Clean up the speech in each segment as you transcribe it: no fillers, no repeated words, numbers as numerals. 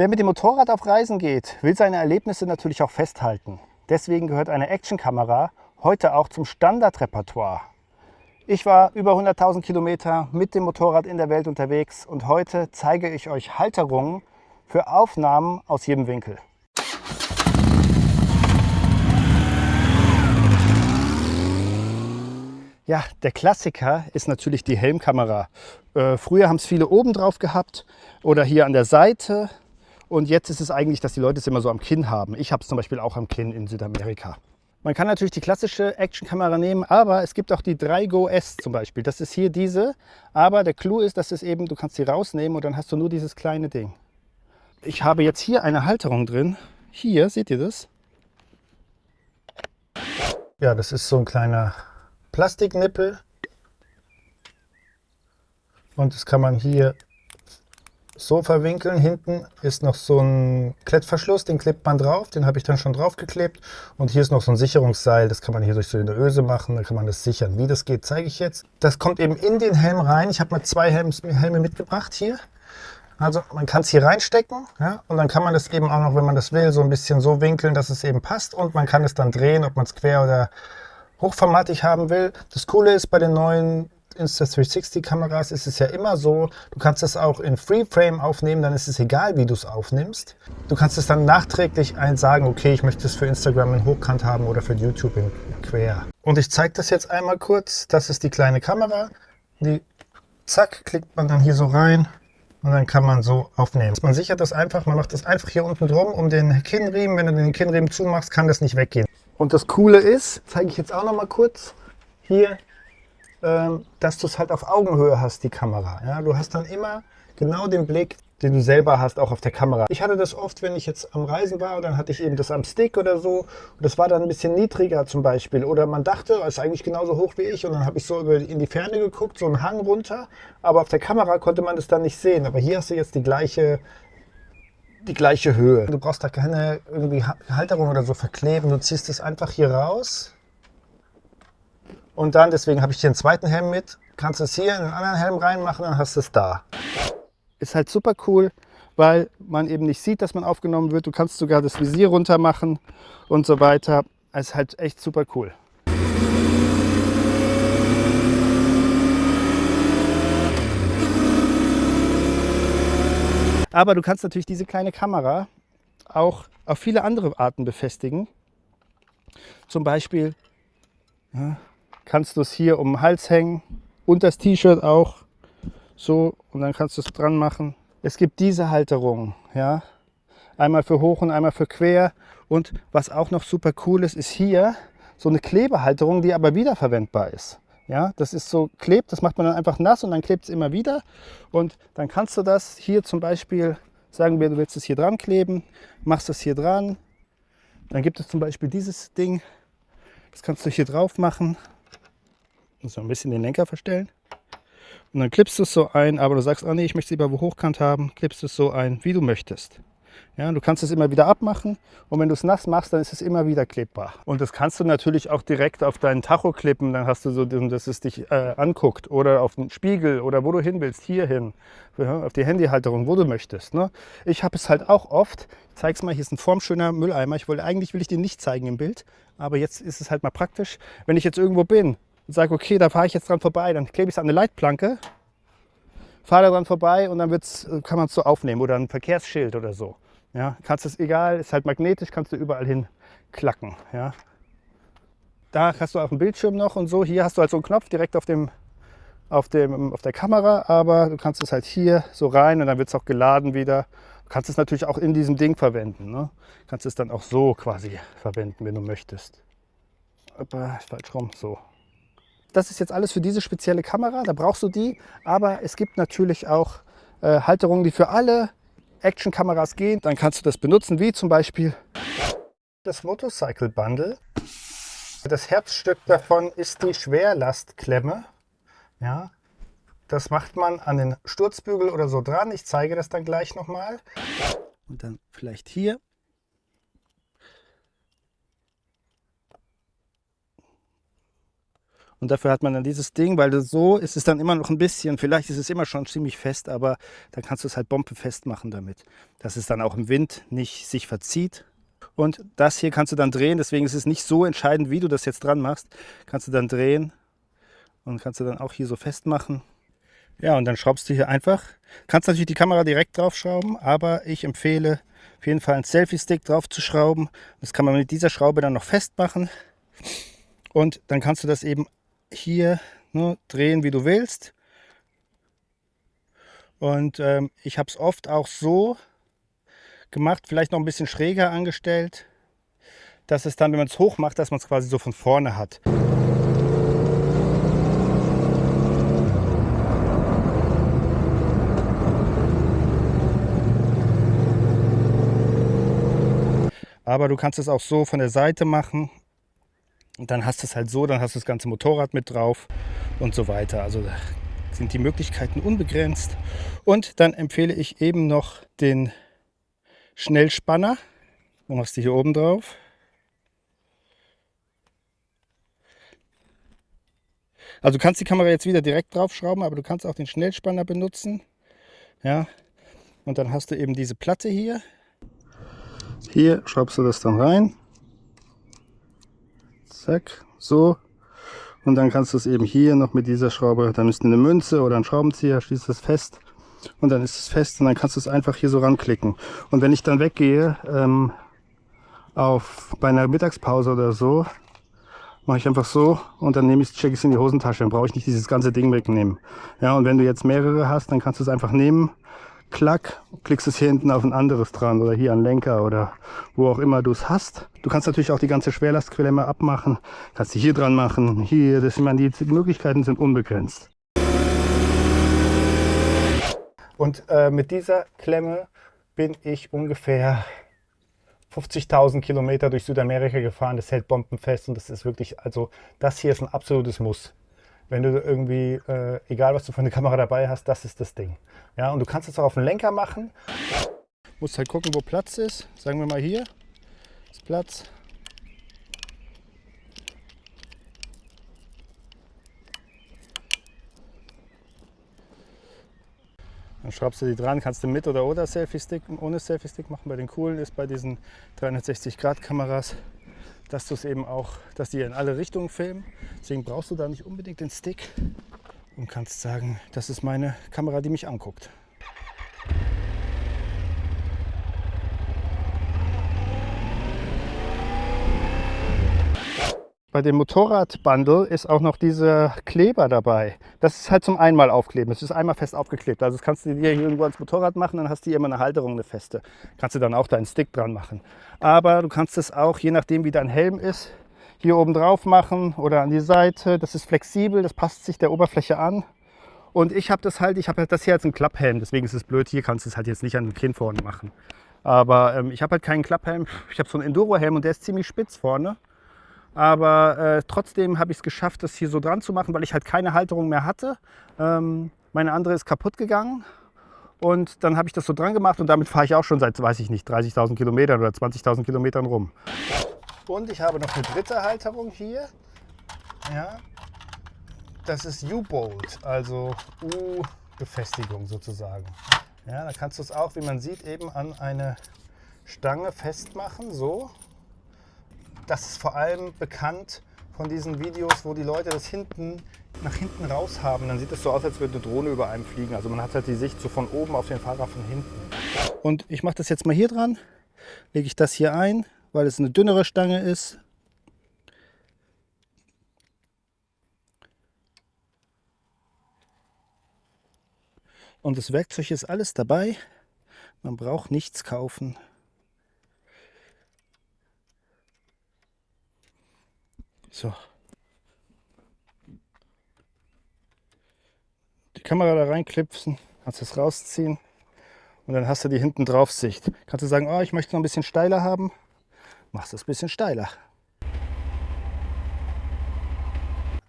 Wer mit dem Motorrad auf Reisen geht, will seine Erlebnisse natürlich auch festhalten. Deswegen gehört eine Actionkamera heute auch zum Standardrepertoire. Ich war über 100.000 Kilometer mit dem Motorrad in der Welt unterwegs und heute zeige ich euch Halterungen für Aufnahmen aus jedem Winkel. Ja, der Klassiker ist natürlich die Helmkamera. Früher haben es viele oben drauf gehabt oder hier an der Seite. Und jetzt ist es eigentlich, dass die Leute es immer so am Kinn haben. Ich habe es zum Beispiel auch am Kinn in Südamerika. Man kann natürlich die klassische Actionkamera nehmen, aber es gibt auch die 3GO S zum Beispiel. Das ist hier diese, aber der Clou ist, dass es eben, du kannst sie rausnehmen und dann hast du nur dieses kleine Ding. Ich habe jetzt hier eine Halterung drin. Hier, seht ihr das? Ja, das ist so ein kleiner Plastiknippel. Und das kann man hier so verwinkeln. Hinten ist noch so ein Klettverschluss, den klebt man drauf, den habe ich dann schon drauf geklebt. Und hier ist noch so ein Sicherungsseil, das kann man hier durch so eine Öse machen, dann kann man das sichern. Wie das geht, zeige ich jetzt. Das kommt eben in den Helm rein. Ich habe mal zwei Helme mitgebracht hier. Also man kann es hier reinstecken, ja, und dann kann man das eben auch noch, wenn man das will, so ein bisschen so winkeln, dass es eben passt. Und man kann es dann drehen, ob man es quer oder hochformatig haben will. Das Coole ist, bei den neuen Insta360 Kameras ist es ja immer so, du kannst es auch in Freeframe aufnehmen, dann ist es egal, wie du es aufnimmst. Du kannst es dann nachträglich sagen, okay, ich möchte es für Instagram in Hochkant haben oder für YouTube in Quer. Und ich zeige das jetzt einmal kurz. Das ist die kleine Kamera. Die, zack, klickt man dann hier so rein und dann kann man so aufnehmen. Man sichert das einfach, man macht das einfach hier unten drum um den Kinnriemen. Wenn du den Kinnriemen zumachst, kann das nicht weggehen. Und das Coole ist, zeige ich jetzt auch noch mal kurz, hier, dass du es halt auf Augenhöhe hast, die Kamera. Ja, du hast dann immer genau den Blick, den du selber hast, auch auf der Kamera. Ich hatte das oft, wenn ich jetzt am Reisen war und dann hatte ich eben das am Stick oder so. Und das war dann ein bisschen niedriger zum Beispiel. Oder man dachte, es ist eigentlich genauso hoch wie ich. Und dann habe ich so in die Ferne geguckt, so einen Hang runter. Aber auf der Kamera konnte man das dann nicht sehen. Aber hier hast du jetzt die gleiche Höhe. Du brauchst da keine irgendwie Halterung oder so verkleben. Du ziehst es einfach hier raus. Und dann, deswegen habe ich hier einen zweiten Helm mit, kannst es hier in einen anderen Helm reinmachen, dann hast du es da. Ist halt super cool, weil man eben nicht sieht, dass man aufgenommen wird. Du kannst sogar das Visier runter machen und so weiter. Es ist halt echt super cool. Aber du kannst natürlich diese kleine Kamera auch auf viele andere Arten befestigen. Zum Beispiel, ja, kannst du es hier um den Hals hängen und das T-Shirt auch so und dann kannst du es dran machen. Es gibt diese Halterung, ja, einmal für hoch und einmal für quer. Und was auch noch super cool ist, ist hier so eine Klebehalterung, die aber wiederverwendbar ist. Ja, das ist so klebt, das macht man dann einfach nass und dann klebt es immer wieder. Und dann kannst du das hier zum Beispiel, sagen wir, du willst es hier dran kleben, machst es hier dran. Dann gibt es zum Beispiel dieses Ding, das kannst du hier drauf machen. So ein bisschen den Lenker verstellen. Und dann klippst du es so ein, aber du sagst, oh nee, ich möchte es lieber hochkant haben, klippst es so ein, wie du möchtest. Ja, du kannst es immer wieder abmachen und wenn du es nass machst, dann ist es immer wieder klebbar. Und das kannst du natürlich auch direkt auf deinen Tacho klippen, dann hast du so, dass es dich anguckt oder auf den Spiegel oder wo du hin willst, hier hin, ja, auf die Handyhalterung, wo du möchtest. Ne? Ich habe es halt auch oft, ich zeige es mal, hier ist ein formschöner Mülleimer, eigentlich will ich den nicht zeigen im Bild, aber jetzt ist es halt mal praktisch, wenn ich jetzt irgendwo bin und sage, okay, da fahre ich jetzt dran vorbei, dann klebe ich es an eine Leitplanke, fahre da dran vorbei und dann kann man es so aufnehmen oder ein Verkehrsschild oder so. Ja, kannst es egal, ist halt magnetisch, kannst du überall hin klacken. Ja. Da hast du auch einen Bildschirm noch und so. Hier hast du halt so einen Knopf direkt auf der Kamera, aber du kannst es halt hier so rein und dann wird es auch geladen wieder. Du kannst es natürlich auch in diesem Ding verwenden. Ne? Du kannst es dann auch so quasi verwenden, wenn du möchtest. Aber falsch rum, so. Das ist jetzt alles für diese spezielle Kamera, da brauchst du die. Aber es gibt natürlich auch Halterungen, die für alle Actionkameras gehen. Dann kannst du das benutzen, wie zum Beispiel das Motorcycle Bundle. Das Herzstück davon ist die Schwerlastklemme. Ja, das macht man an den Sturzbügel oder so dran. Ich zeige das dann gleich nochmal. Und dann vielleicht hier. Und dafür hat man dann dieses Ding, weil so ist es dann immer noch ein bisschen, vielleicht ist es immer schon ziemlich fest, aber dann kannst du es halt bombenfest machen damit, dass es dann auch im Wind nicht sich verzieht. Und das hier kannst du dann drehen, deswegen ist es nicht so entscheidend, wie du das jetzt dran machst. Kannst du dann drehen und kannst du dann auch hier so festmachen. Ja, und dann schraubst du hier einfach. Kannst natürlich die Kamera direkt draufschrauben, aber ich empfehle auf jeden Fall einen Selfie-Stick drauf zu schrauben. Das kann man mit dieser Schraube dann noch festmachen. Und dann kannst du das eben hier drehen, wie du willst. Und ich habe es oft auch so gemacht, vielleicht noch ein bisschen schräger angestellt, dass es dann, wenn man es hoch macht, dass man es quasi so von vorne hat. Aber du kannst es auch so von der Seite machen. Und dann hast du es halt so, dann hast du das ganze Motorrad mit drauf und so weiter. Also da sind die Möglichkeiten unbegrenzt. Und dann empfehle ich eben noch den Schnellspanner. Dann machst du hier oben drauf. Also du kannst die Kamera jetzt wieder direkt draufschrauben, aber du kannst auch den Schnellspanner benutzen. Ja. Und dann hast du eben diese Platte hier. Hier schraubst du das dann rein. Zack, so. Und dann kannst du es eben hier noch mit dieser Schraube, dann ist eine Münze oder ein Schraubenzieher, schließt es fest. Und dann ist es fest und dann kannst du es einfach hier so ranklicken. Und wenn ich dann weggehe, bei einer Mittagspause oder so, mache ich einfach so und dann checke ich es in die Hosentasche. Dann brauche ich nicht dieses ganze Ding wegnehmen. Ja, und wenn du jetzt mehrere hast, dann kannst du es einfach nehmen. Klack, klickst es hier hinten auf ein anderes dran oder hier an Lenker oder wo auch immer du es hast. Du kannst natürlich auch die ganze Schwerlastklemme abmachen, kannst die hier dran machen, hier, ich meine, die Möglichkeiten sind unbegrenzt. Und mit dieser Klemme bin ich ungefähr 50.000 Kilometer durch Südamerika gefahren. Das hält bombenfest und das ist wirklich, also das hier ist ein absolutes Muss. Wenn du irgendwie, egal was du für eine Kamera dabei hast, das ist das Ding. Ja, und du kannst es auch auf den Lenker machen. Musst halt gucken, wo Platz ist. Sagen wir mal hier ist Platz. Dann schraubst du die dran, kannst du mit oder ohne Selfie-Stick machen. Bei den coolen ist bei diesen 360-Grad-Kameras, dass du es eben auch, dass die in alle Richtungen filmen. Deswegen brauchst du da nicht unbedingt den Stick und kannst sagen, das ist meine Kamera, die mich anguckt. Bei dem Motorrad-Bundle ist auch noch dieser Kleber dabei. Das ist halt zum einmal aufkleben. Es ist einmal fest aufgeklebt. Also das kannst du dir hier irgendwo ans Motorrad machen, dann hast du hier immer eine Halterung, eine feste. Kannst du dann auch deinen Stick dran machen. Aber du kannst es auch, je nachdem wie dein Helm ist, hier oben drauf machen oder an die Seite. Das ist flexibel, das passt sich der Oberfläche an. Und ich habe das hier als ein Klapphelm, deswegen ist es blöd. Hier kannst du es halt jetzt nicht an den Kinn vorne machen. Aber ich habe halt keinen Klapphelm. Ich habe so einen Enduro-Helm und der ist ziemlich spitz vorne. Aber trotzdem habe ich es geschafft, das hier so dran zu machen, weil ich halt keine Halterung mehr hatte. Meine andere ist kaputt gegangen und dann habe ich das so dran gemacht und damit fahre ich auch schon seit, weiß ich nicht, 30.000 Kilometern oder 20.000 Kilometern rum. Und ich habe noch eine dritte Halterung hier. Ja, das ist U-Bolt, also U-Befestigung sozusagen. Ja, da kannst du es auch, wie man sieht, eben an eine Stange festmachen, so. Das ist vor allem bekannt von diesen Videos, wo die Leute das nach hinten raus haben. Dann sieht es so aus, als würde eine Drohne über einem fliegen. Also man hat halt die Sicht so von oben auf den Fahrer von hinten. Und ich mache das jetzt mal hier dran. Lege ich das hier ein, weil es eine dünnere Stange ist. Und das Werkzeug ist alles dabei. Man braucht nichts kaufen. So. Die Kamera da reinklipsen, kannst es rausziehen und dann hast du die hinten drauf Sicht. Kannst du sagen, oh, ich möchte noch ein bisschen steiler haben, machst es ein bisschen steiler.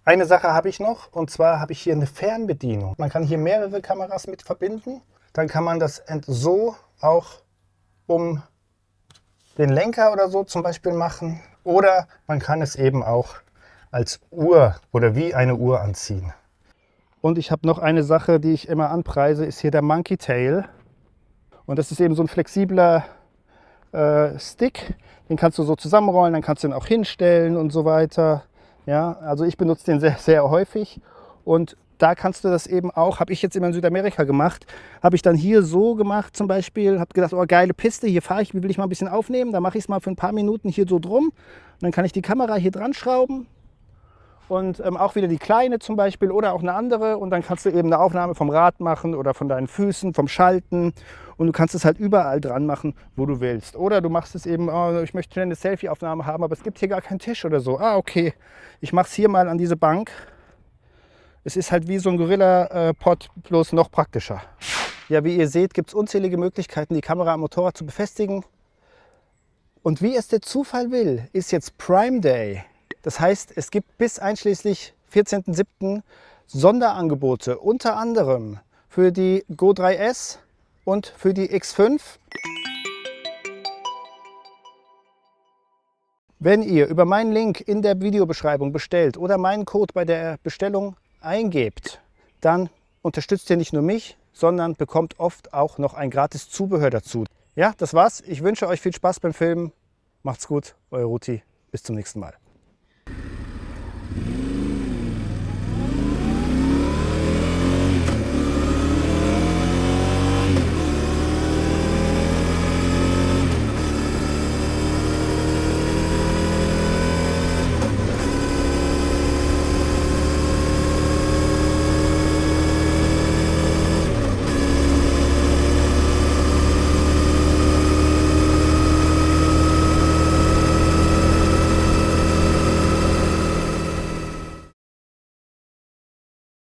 Eine Sache habe ich noch, und zwar habe ich hier eine Fernbedienung. Man kann hier mehrere Kameras mit verbinden. Dann kann man das so auch um den Lenker oder so zum Beispiel machen. Oder man kann es eben auch als Uhr oder wie eine Uhr anziehen. Und ich habe noch eine Sache, die ich immer anpreise, ist hier der Monkey Tail. Und das ist eben so ein flexibler Stick. Den kannst du so zusammenrollen, dann kannst du ihn auch hinstellen und so weiter. Ja, also ich benutze den sehr, sehr häufig. Und da kannst du das eben auch, habe ich jetzt immer in Südamerika gemacht, habe ich dann hier so gemacht zum Beispiel, habe gedacht, oh geile Piste, hier fahre ich, will ich mal ein bisschen aufnehmen, dann mache ich es mal für ein paar Minuten hier so drum. Und dann kann ich die Kamera hier dran schrauben. Und auch wieder die kleine zum Beispiel oder auch eine andere. Und dann kannst du eben eine Aufnahme vom Rad machen oder von deinen Füßen, vom Schalten. Und du kannst es halt überall dran machen, wo du willst. Oder du machst es eben, oh, ich möchte eine Selfie-Aufnahme haben, aber es gibt hier gar keinen Tisch oder so. Ah, okay, ich mache es hier mal an diese Bank. Es ist halt wie so ein Gorilla-Pod, bloß noch praktischer. Ja, wie ihr seht, gibt es unzählige Möglichkeiten, die Kamera am Motorrad zu befestigen. Und wie es der Zufall will, ist jetzt Prime Day. Das heißt, es gibt bis einschließlich 14.07. Sonderangebote, unter anderem für die Go 3S und für die X5. Wenn ihr über meinen Link in der Videobeschreibung bestellt oder meinen Code bei der Bestellung eingebt, dann unterstützt ihr nicht nur mich, sondern bekommt oft auch noch ein gratis Zubehör dazu. Ja, das war's. Ich wünsche euch viel Spaß beim Filmen. Macht's gut, euer Ruti. Bis zum nächsten Mal.